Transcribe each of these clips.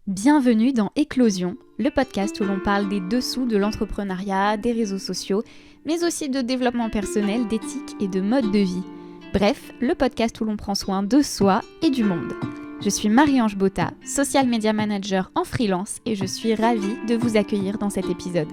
Bienvenue dans Éclosion, le podcast où l'on parle des dessous de l'entrepreneuriat, des réseaux sociaux, mais aussi de développement personnel, d'éthique et de mode de vie. Bref, le podcast où l'on prend soin de soi et du monde. Je suis Marie-Ange Botta, social media manager en freelance et je suis ravie de vous accueillir dans cet épisode.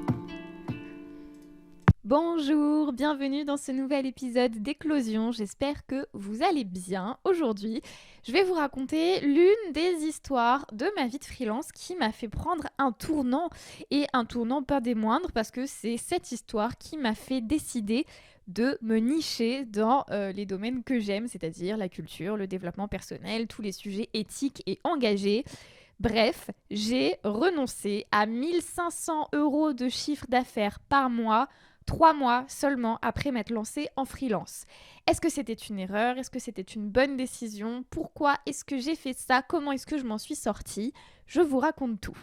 Bonjour, bienvenue dans ce nouvel épisode d'Éclosion, j'espère que vous allez bien. Aujourd'hui, je vais vous raconter l'une des histoires de ma vie de freelance qui m'a fait prendre un tournant, et un tournant pas des moindres parce que c'est cette histoire qui m'a fait décider de me nicher dans les domaines que j'aime, c'est-à-dire la culture, le développement personnel, tous les sujets éthiques et engagés. Bref, j'ai renoncé à 1 500 € de chiffre d'affaires par mois 3 mois seulement après m'être lancée en freelance. Est-ce que c'était une erreur? Est-ce que c'était une bonne décision? Pourquoi est-ce que j'ai fait ça? Comment est-ce que je m'en suis sortie? Je vous raconte tout.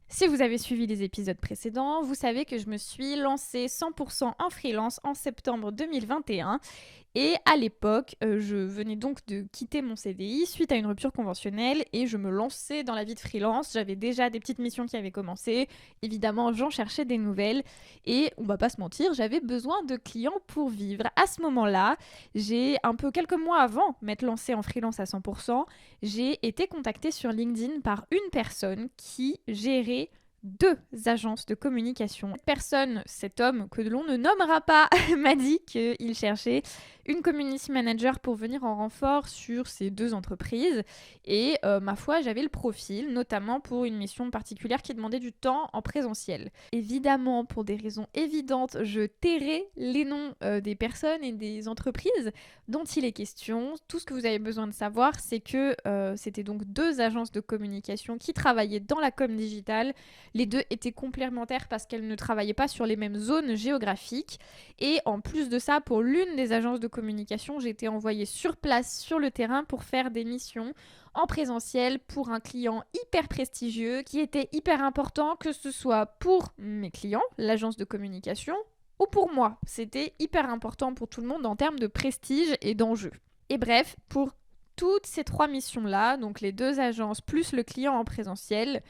Si vous avez suivi les épisodes précédents, vous savez que je me suis lancée 100% en freelance en septembre 2021. Et à l'époque, je venais donc de quitter mon CDI suite à une rupture conventionnelle et je me lançais dans la vie de freelance. J'avais déjà des petites missions qui avaient commencé. Évidemment, j'en cherchais des nouvelles. Et on va pas se mentir, j'avais besoin de clients pour vivre. À ce moment-là, j'ai quelques mois avant m'être lancée en freelance à 100%, j'ai été contactée sur LinkedIn par une personne qui gérait 2 agences de communication. Cet homme que l'on ne nommera pas, m'a dit qu'il cherchait une community manager pour venir en renfort sur ces 2 entreprises. Et ma foi, j'avais le profil, notamment pour une mission particulière qui demandait du temps en présentiel. Évidemment, pour des raisons évidentes, je tairai les noms des personnes et des entreprises dont il est question. Tout ce que vous avez besoin de savoir, c'est que c'était donc 2 agences de communication qui travaillaient dans la com digitale. Les 2 étaient complémentaires parce qu'elles ne travaillaient pas sur les mêmes zones géographiques. Et en plus de ça, pour l'une des agences de communication, j'ai été envoyée sur place, sur le terrain, pour faire des missions en présentiel pour un client hyper prestigieux qui était hyper important, que ce soit pour mes clients, l'agence de communication, ou pour moi. C'était hyper important pour tout le monde en termes de prestige et d'enjeu. Et bref, pour toutes ces 3 missions-là, donc les 2 agences plus le client en présentiel,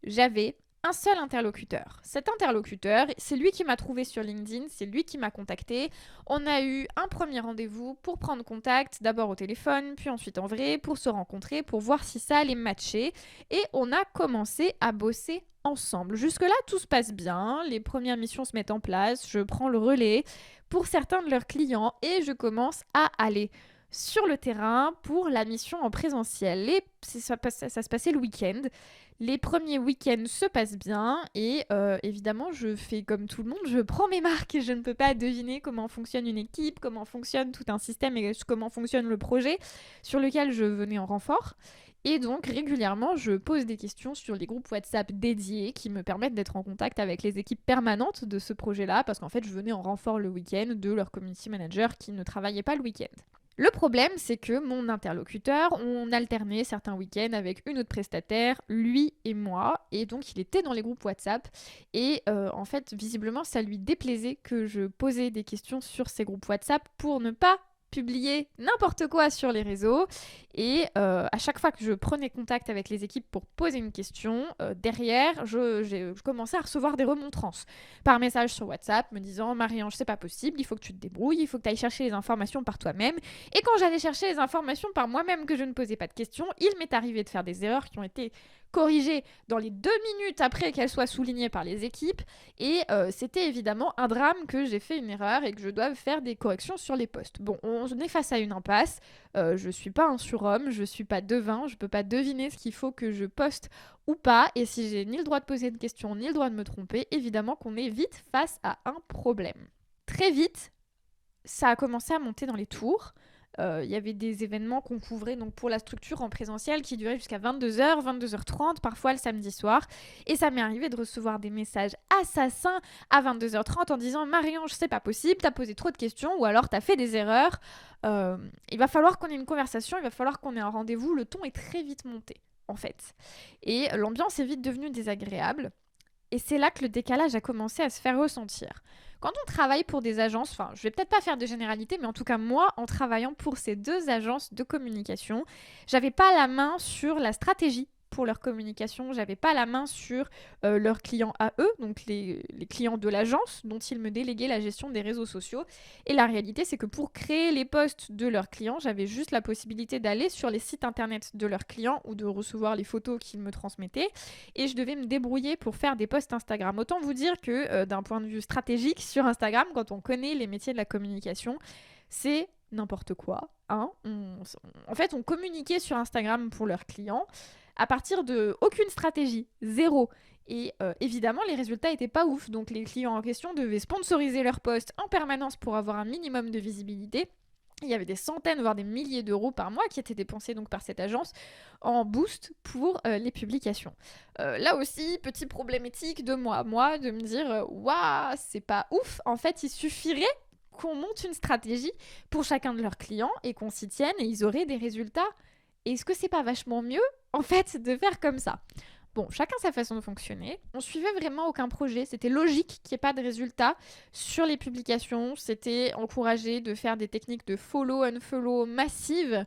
j'avais un seul interlocuteur. Cet interlocuteur, c'est lui qui m'a trouvé sur LinkedIn, c'est lui qui m'a contacté. On a eu un premier rendez-vous pour prendre contact, d'abord au téléphone, puis ensuite en vrai, pour se rencontrer, pour voir si ça allait matcher. Et on a commencé à bosser ensemble. Jusque-là, tout se passe bien, les premières missions se mettent en place, je prends le relais pour certains de leurs clients et je commence à aller sur le terrain pour la mission en présentiel. Et ça se passait le week-end. Les premiers week-ends se passent bien et évidemment, je fais comme tout le monde, je prends mes marques et je ne peux pas deviner comment fonctionne une équipe, comment fonctionne tout un système et comment fonctionne le projet sur lequel je venais en renfort. Et donc, régulièrement, je pose des questions sur les groupes WhatsApp dédiés qui me permettent d'être en contact avec les équipes permanentes de ce projet-là parce qu'en fait, je venais en renfort le week-end de leur community manager qui ne travaillait pas le week-end. Le problème, c'est que mon interlocuteur, on alternait certains week-ends avec une autre prestataire, lui et moi, et donc il était dans les groupes WhatsApp, et en fait, visiblement, ça lui déplaisait que je posais des questions sur ces groupes WhatsApp pour ne pas publier n'importe quoi sur les réseaux. Et à chaque fois que je prenais contact avec les équipes pour poser une question, derrière, je commençais à recevoir des remontrances par message sur WhatsApp me disant « Marie-Ange, c'est pas possible, il faut que tu te débrouilles, il faut que tu ailles chercher les informations par toi-même. » Et quand j'allais chercher les informations par moi-même, que je ne posais pas de questions, il m'est arrivé de faire des erreurs qui ont été corrigées dans les 2 minutes après qu'elles soient soulignées par les équipes. Et c'était évidemment un drame que j'ai fait une erreur et que je dois faire des corrections sur les posts. Bon, on est face à une impasse. Je suis pas un surhomme, je suis pas devin, je peux pas deviner ce qu'il faut que je poste ou pas. Et si j'ai ni le droit de poser de questions, ni le droit de me tromper, évidemment qu'on est vite face à un problème. Très vite, ça a commencé à monter dans les tours. Il y avait des événements qu'on couvrait donc pour la structure en présentiel qui duraient jusqu'à 22h, 22h30, parfois le samedi soir. Et ça m'est arrivé de recevoir des messages assassins à 22h30 en disant « Marie-Ange, c'est pas possible, t'as posé trop de questions ou alors t'as fait des erreurs. Il va falloir qu'on ait une conversation, il va falloir qu'on ait un rendez-vous. » Le ton est très vite monté, en fait. Et l'ambiance est vite devenue désagréable. Et c'est là que le décalage a commencé à se faire ressentir. Quand on travaille pour des agences, je vais peut-être pas faire de généralité, mais en tout cas moi, en travaillant pour ces 2 agences de communication, j'avais pas la main sur la stratégie pour leur communication, j'avais pas la main sur leurs clients à eux, donc les clients de l'agence dont ils me déléguaient la gestion des réseaux sociaux. Et la réalité, c'est que pour créer les posts de leurs clients, j'avais juste la possibilité d'aller sur les sites internet de leurs clients ou de recevoir les photos qu'ils me transmettaient, et je devais me débrouiller pour faire des posts Instagram. Autant vous dire que d'un point de vue stratégique, sur Instagram, quand on connaît les métiers de la communication, c'est n'importe quoi. Hein. En fait, on communiquait sur Instagram pour leurs clients à partir de aucune stratégie, zéro. Et évidemment, les résultats étaient pas ouf. Donc les clients en question devaient sponsoriser leurs posts en permanence pour avoir un minimum de visibilité. Il y avait des centaines, voire des milliers d'euros par mois qui étaient dépensés donc par cette agence en boost pour les publications. Là aussi, petit problème éthique de moi de me dire waouh, c'est pas ouf. En fait, il suffirait qu'on monte une stratégie pour chacun de leurs clients et qu'on s'y tienne et ils auraient des résultats. Et est-ce que c'est pas vachement mieux, en fait, de faire comme ça ? Bon, chacun sa façon de fonctionner. On suivait vraiment aucun projet. C'était logique qu'il n'y ait pas de résultats sur les publications. C'était encouragé de faire des techniques de follow-unfollow massives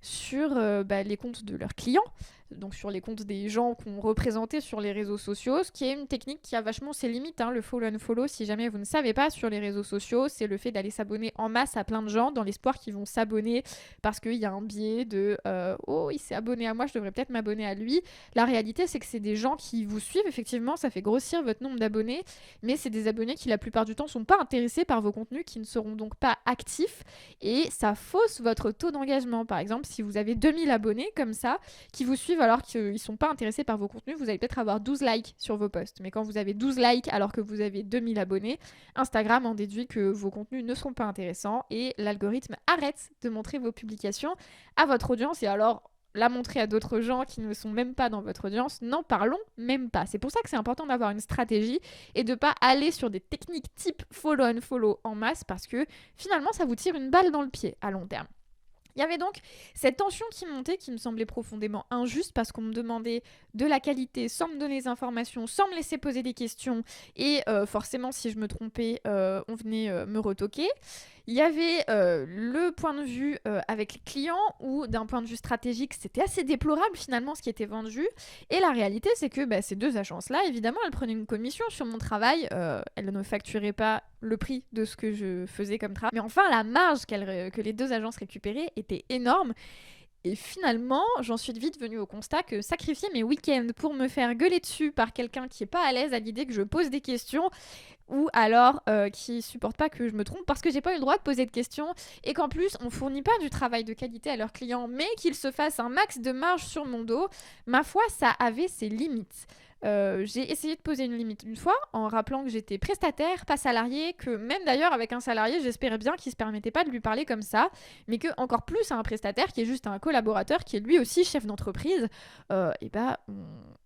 sur les comptes de leurs clients, donc sur les comptes des gens qu'on représentait sur les réseaux sociaux, ce qui est une technique qui a vachement ses limites, hein, le follow-unfollow, si jamais vous ne savez pas, sur les réseaux sociaux, c'est le fait d'aller s'abonner en masse à plein de gens dans l'espoir qu'ils vont s'abonner parce qu'il y a un biais de « Oh, il s'est abonné à moi, je devrais peut-être m'abonner à lui ». La réalité, c'est que c'est des gens qui vous suivent, effectivement, ça fait grossir votre nombre d'abonnés, mais c'est des abonnés qui, la plupart du temps, ne sont pas intéressés par vos contenus, qui ne seront donc pas actifs, et ça fausse votre taux d'engagement. Par exemple, si vous avez 2000 abonnés comme ça, qui vous suivent alors qu'ils ne sont pas intéressés par vos contenus, vous allez peut-être avoir 12 likes sur vos posts. Mais quand vous avez 12 likes alors que vous avez 2000 abonnés, Instagram en déduit que vos contenus ne seront pas intéressants et l'algorithme arrête de montrer vos publications à votre audience. Et alors, la montrer à d'autres gens qui ne sont même pas dans votre audience, n'en parlons même pas. C'est pour ça que c'est important d'avoir une stratégie et de ne pas aller sur des techniques type follow-unfollow en masse parce que finalement, ça vous tire une balle dans le pied à long terme. Il y avait donc cette tension qui montait qui me semblait profondément injuste parce qu'on me demandait de la qualité sans me donner des informations, sans me laisser poser des questions et forcément si je me trompais, on venait me retoquer. Il y avait le point de vue avec les clients où d'un point de vue stratégique c'était assez déplorable finalement ce qui était vendu et la réalité c'est que ces deux agences-là évidemment elles prenaient une commission sur mon travail, elles ne facturaient pas le prix de ce que je faisais comme travail mais enfin la marge que les deux agences récupéraient était énorme. Et finalement, j'en suis vite venue au constat que sacrifier mes week-ends pour me faire gueuler dessus par quelqu'un qui n'est pas à l'aise à l'idée que je pose des questions ou alors qui supporte pas que je me trompe parce que j'ai pas eu le droit de poser de questions et qu'en plus on fournit pas du travail de qualité à leurs clients mais qu'ils se fassent un max de marge sur mon dos, ma foi ça avait ses limites. J'ai essayé de poser une limite une fois en rappelant que j'étais prestataire, pas salarié, que même d'ailleurs avec un salarié j'espérais bien qu'il se permettait pas de lui parler comme ça, mais que encore plus à un prestataire qui est juste un collaborateur qui est lui aussi chef d'entreprise, on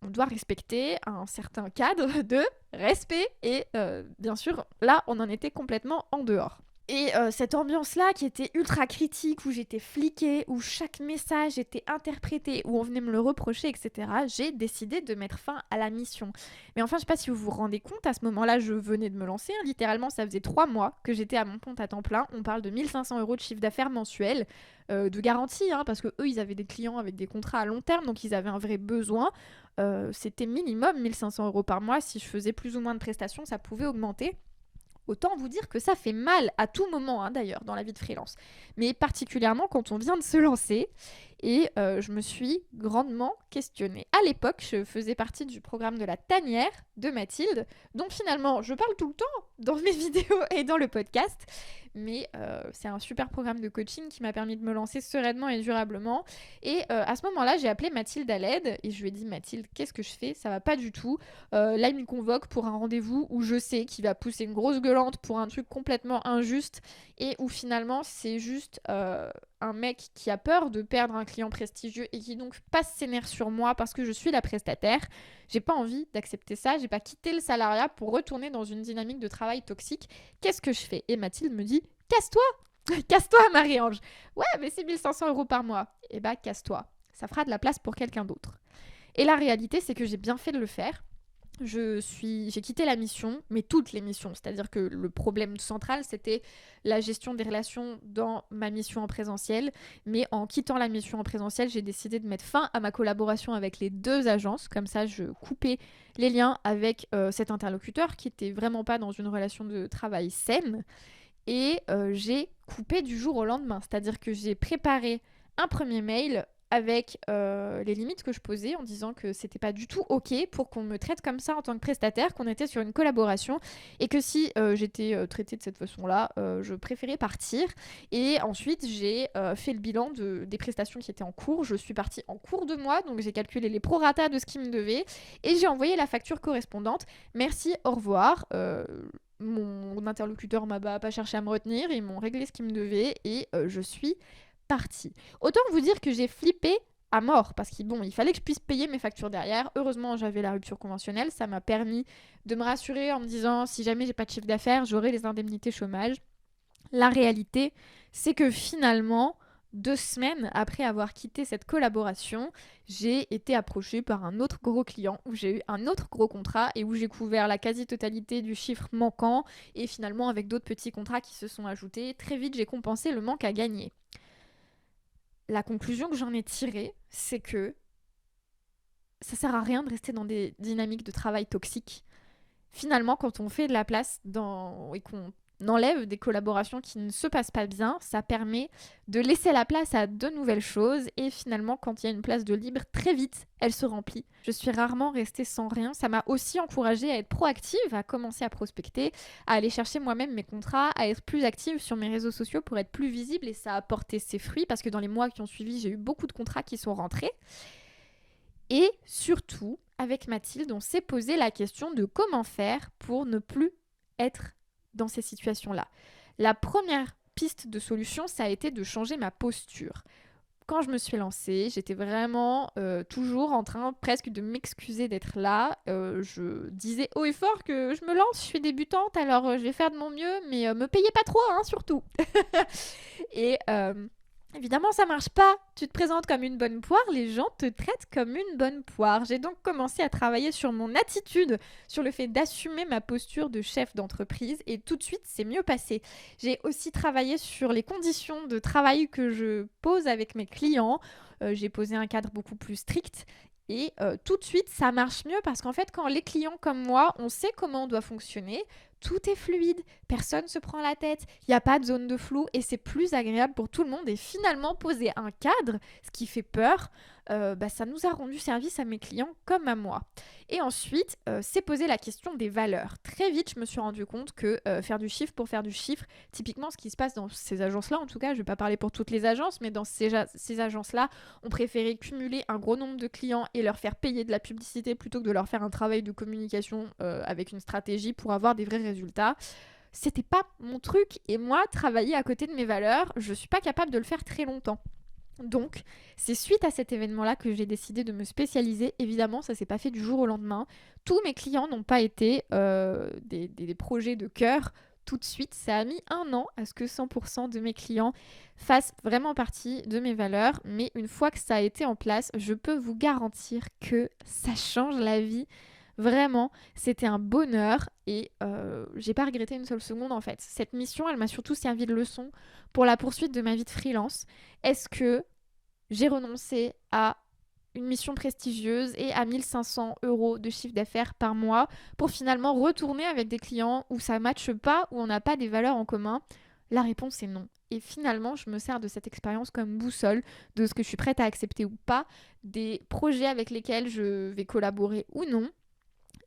doit respecter un certain cadre de respect et bien sûr là on en était complètement en dehors. Et cette ambiance-là qui était ultra critique, où j'étais fliquée, où chaque message était interprété, où on venait me le reprocher, etc., j'ai décidé de mettre fin à la mission. Mais enfin, je sais pas si vous vous rendez compte, à ce moment-là, je venais de me lancer. Hein, littéralement, ça faisait 3 mois que j'étais à mon compte à temps plein. On parle de 1500 € de chiffre d'affaires mensuel, de garantie, hein, parce que eux, ils avaient des clients avec des contrats à long terme, donc ils avaient un vrai besoin. C'était minimum 1500 € par mois. Si je faisais plus ou moins de prestations, ça pouvait augmenter. Autant vous dire que ça fait mal à tout moment, hein, d'ailleurs, dans la vie de freelance. Mais particulièrement quand on vient de se lancer. Et je me suis grandement questionnée. À l'époque, je faisais partie du programme de la tanière de Mathilde, dont finalement, je parle tout le temps dans mes vidéos et dans le podcast. Mais c'est un super programme de coaching qui m'a permis de me lancer sereinement et durablement. Et à ce moment-là, j'ai appelé Mathilde à l'aide et je lui ai dit « Mathilde, qu'est-ce que je fais ? Ça va pas du tout. Là, il me convoque pour un rendez-vous où je sais qu'il va pousser une grosse gueulante pour un truc complètement injuste et où finalement, c'est juste un mec qui a peur de perdre un client prestigieux et qui donc passe ses nerfs sur moi parce que je suis la prestataire. J'ai pas envie d'accepter ça, j'ai pas quitté le salariat pour retourner dans une dynamique de travail toxique. Qu'est-ce que je fais ? Et Mathilde me dit « Casse-toi ! Casse-toi, Marie-Ange !» Ouais, mais c'est 1500 € par mois. Eh bah, casse-toi. Ça fera de la place pour quelqu'un d'autre. Et la réalité, c'est que j'ai bien fait de le faire. j'ai quitté la mission, mais toutes les missions. C'est-à-dire que le problème central, c'était la gestion des relations dans ma mission en présentiel. Mais en quittant la mission en présentiel, j'ai décidé de mettre fin à ma collaboration avec les 2 agences. Comme ça, je coupais les liens avec cet interlocuteur qui était vraiment pas dans une relation de travail saine. Et j'ai coupé du jour au lendemain. C'est-à-dire que j'ai préparé un premier mail avec les limites que je posais en disant que c'était pas du tout ok pour qu'on me traite comme ça en tant que prestataire, qu'on était sur une collaboration et que si j'étais traitée de cette façon-là, je préférais partir. Et ensuite, j'ai fait le bilan des prestations qui étaient en cours. Je suis partie en cours de mois, donc j'ai calculé les proratas de ce qui me devait et j'ai envoyé la facture correspondante. Merci, au revoir. Mon interlocuteur m'a pas cherché à me retenir, ils m'ont réglé ce qu'ils me devaient et je suis partie. Autant vous dire que j'ai flippé à mort parce qu'il il fallait que je puisse payer mes factures derrière. Heureusement, j'avais la rupture conventionnelle, ça m'a permis de me rassurer en me disant si jamais j'ai pas de chiffre d'affaires, j'aurai les indemnités chômage. La réalité, c'est que finalement, 2 semaines après avoir quitté cette collaboration, j'ai été approchée par un autre gros client où j'ai eu un autre gros contrat et où j'ai couvert la quasi-totalité du chiffre manquant et finalement avec d'autres petits contrats qui se sont ajoutés, très vite j'ai compensé le manque à gagner. La conclusion que j'en ai tirée, c'est que ça sert à rien de rester dans des dynamiques de travail toxiques. Finalement, quand on fait de la place et qu'on enlève des collaborations qui ne se passent pas bien, ça permet de laisser la place à de nouvelles choses et finalement, quand il y a une place de libre, très vite, elle se remplit. Je suis rarement restée sans rien. Ça m'a aussi encouragée à être proactive, à commencer à prospecter, à aller chercher moi-même mes contrats, à être plus active sur mes réseaux sociaux pour être plus visible et ça a porté ses fruits parce que dans les mois qui ont suivi, j'ai eu beaucoup de contrats qui sont rentrés. Et surtout, avec Mathilde, on s'est posé la question de comment faire pour ne plus être dans ces situations-là. La première piste de solution, ça a été de changer ma posture. Quand je me suis lancée, j'étais vraiment toujours en train presque de m'excuser d'être là. Je disais haut et fort que je me lance, je suis débutante, alors je vais faire de mon mieux, mais me payez pas trop, hein, surtout. Et évidemment, ça marche pas. Tu te présentes comme une bonne poire, les gens te traitent comme une bonne poire. J'ai donc commencé à travailler sur mon attitude, sur le fait d'assumer ma posture de chef d'entreprise et tout de suite, c'est mieux passé. J'ai aussi travaillé sur les conditions de travail que je pose avec mes clients. J'ai posé un cadre beaucoup plus strict. Et tout de suite, ça marche mieux parce qu'en fait, quand les clients comme moi, on sait comment on doit fonctionner, tout est fluide, personne ne se prend la tête, il n'y a pas de zone de flou et c'est plus agréable pour tout le monde. Et finalement, poser un cadre, ce qui fait peur, ça nous a rendu service à mes clients comme à moi. Et ensuite, c'est poser la question des valeurs. Très vite, je me suis rendu compte que faire du chiffre pour faire du chiffre, typiquement ce qui se passe dans ces agences-là, en tout cas, je ne vais pas parler pour toutes les agences, mais dans ces agences-là, on préférait cumuler un gros nombre de clients et leur faire payer de la publicité plutôt que de leur faire un travail de communication avec une stratégie pour avoir des vrais résultats. C'était pas mon truc et moi, travailler à côté de mes valeurs, je suis pas capable de le faire très longtemps. Donc, c'est suite à cet événement-là que j'ai décidé de me spécialiser. Évidemment, ça s'est pas fait du jour au lendemain. Tous mes clients n'ont pas été des projets de cœur tout de suite. Ça a mis 1 an à ce que 100% de mes clients fassent vraiment partie de mes valeurs. Mais une fois que ça a été en place, je peux vous garantir que ça change la vie. Vraiment, c'était un bonheur et j'ai pas regretté une seule seconde en fait. Cette mission, elle m'a surtout servi de leçon pour la poursuite de ma vie de freelance. Est-ce que j'ai renoncé à une mission prestigieuse et à 1500 € de chiffre d'affaires par mois pour finalement retourner avec des clients où ça ne matche pas, où on n'a pas des valeurs en commun? La réponse est non. Et finalement, je me sers de cette expérience comme boussole de ce que je suis prête à accepter ou pas, des projets avec lesquels je vais collaborer ou non.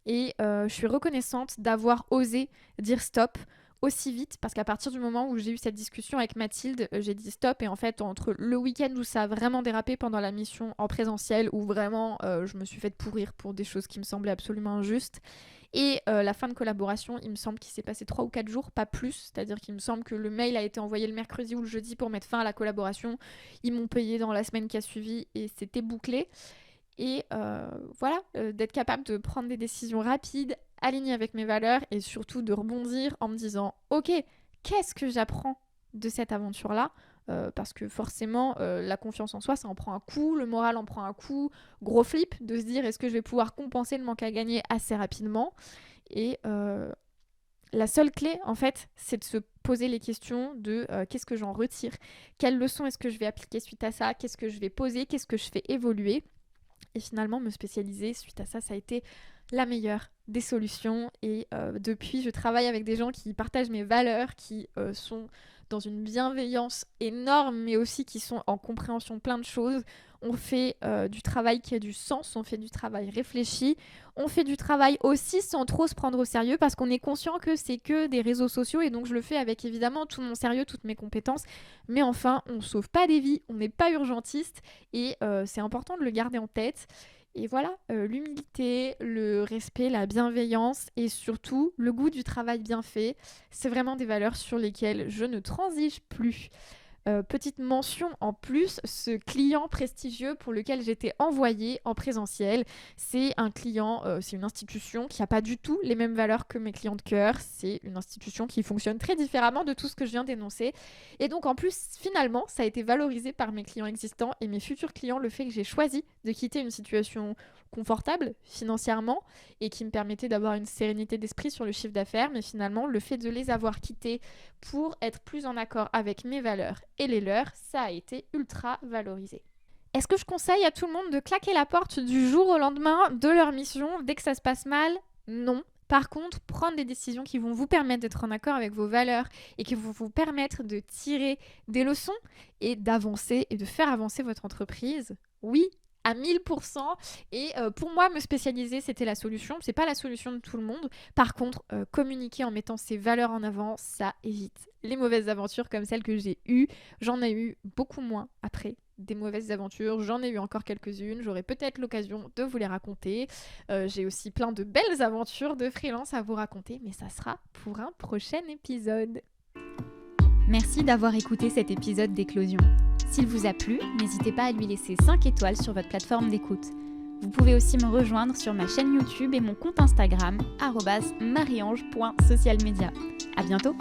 Et je suis reconnaissante d'avoir osé dire stop aussi vite parce qu'à partir du moment où j'ai eu cette discussion avec Mathilde, j'ai dit stop et en fait entre le week-end où ça a vraiment dérapé pendant la mission en présentiel où vraiment je me suis fait pourrir pour des choses qui me semblaient absolument injustes et la fin de collaboration, il me semble qu'il s'est passé 3 ou 4 jours, pas plus, c'est-à-dire qu'il me semble que le mail a été envoyé le mercredi ou le jeudi pour mettre fin à la collaboration, ils m'ont payé dans la semaine qui a suivi et c'était bouclé. Et voilà, d'être capable de prendre des décisions rapides, alignées avec mes valeurs et surtout de rebondir en me disant « Ok, qu'est-ce que j'apprends de cette aventure-là ? parce que forcément, la confiance en soi, ça en prend un coup, le moral en prend un coup. Gros flip de se dire: «Est-ce que je vais pouvoir compenser le manque à gagner assez rapidement?» Et la seule clé, en fait, c'est de se poser les questions de qu'est-ce que j'en retire? Quelles leçons est-ce que je vais appliquer suite à ça? Qu'est-ce que je vais poser? Qu'est-ce que je fais évoluer? Et finalement, me spécialiser suite à ça, ça a été la meilleure des solutions. Et depuis, je travaille avec des gens qui partagent mes valeurs, qui sont dans une bienveillance énorme, mais aussi qui sont en compréhension de plein de choses. On fait du travail qui a du sens, on fait du travail réfléchi, on fait du travail aussi sans trop se prendre au sérieux parce qu'on est conscient que c'est que des réseaux sociaux et donc je le fais avec évidemment tout mon sérieux, toutes mes compétences. Mais enfin, on sauve pas des vies, on n'est pas urgentiste et c'est important de le garder en tête. Et voilà, l'humilité, le respect, la bienveillance et surtout le goût du travail bien fait, c'est vraiment des valeurs sur lesquelles je ne transige plus. Petite mention en plus, ce client prestigieux pour lequel j'étais envoyée en présentiel, c'est un client, c'est une institution qui n'a pas du tout les mêmes valeurs que mes clients de cœur. C'est une institution qui fonctionne très différemment de tout ce que je viens d'énoncer. Et donc en plus, finalement, ça a été valorisé par mes clients existants et mes futurs clients, le fait que j'ai choisi de quitter une situation confortable financièrement et qui me permettait d'avoir une sérénité d'esprit sur le chiffre d'affaires. Mais finalement, le fait de les avoir quittés pour être plus en accord avec mes valeurs et les leurs, ça a été ultra valorisé. Est-ce que je conseille à tout le monde de claquer la porte du jour au lendemain de leur mission dès que ça se passe mal? Non. Par contre, prendre des décisions qui vont vous permettre d'être en accord avec vos valeurs et qui vont vous permettre de tirer des leçons et d'avancer et de faire avancer votre entreprise, oui, à 1000%. Et pour moi, me spécialiser, c'était la solution. C'est pas la solution de tout le monde. Par contre, communiquer en mettant ses valeurs en avant, ça évite les mauvaises aventures comme celles que j'ai eues. J'en ai eu beaucoup moins après des mauvaises aventures. J'en ai eu encore quelques-unes. J'aurai peut-être l'occasion de vous les raconter. J'ai aussi plein de belles aventures de freelance à vous raconter, mais ça sera pour un prochain épisode. Merci d'avoir écouté cet épisode d'Éclosion. S'il vous a plu, n'hésitez pas à lui laisser 5 étoiles sur votre plateforme d'écoute. Vous pouvez aussi me rejoindre sur ma chaîne YouTube et mon compte Instagram @mariange.socialmedia. À bientôt!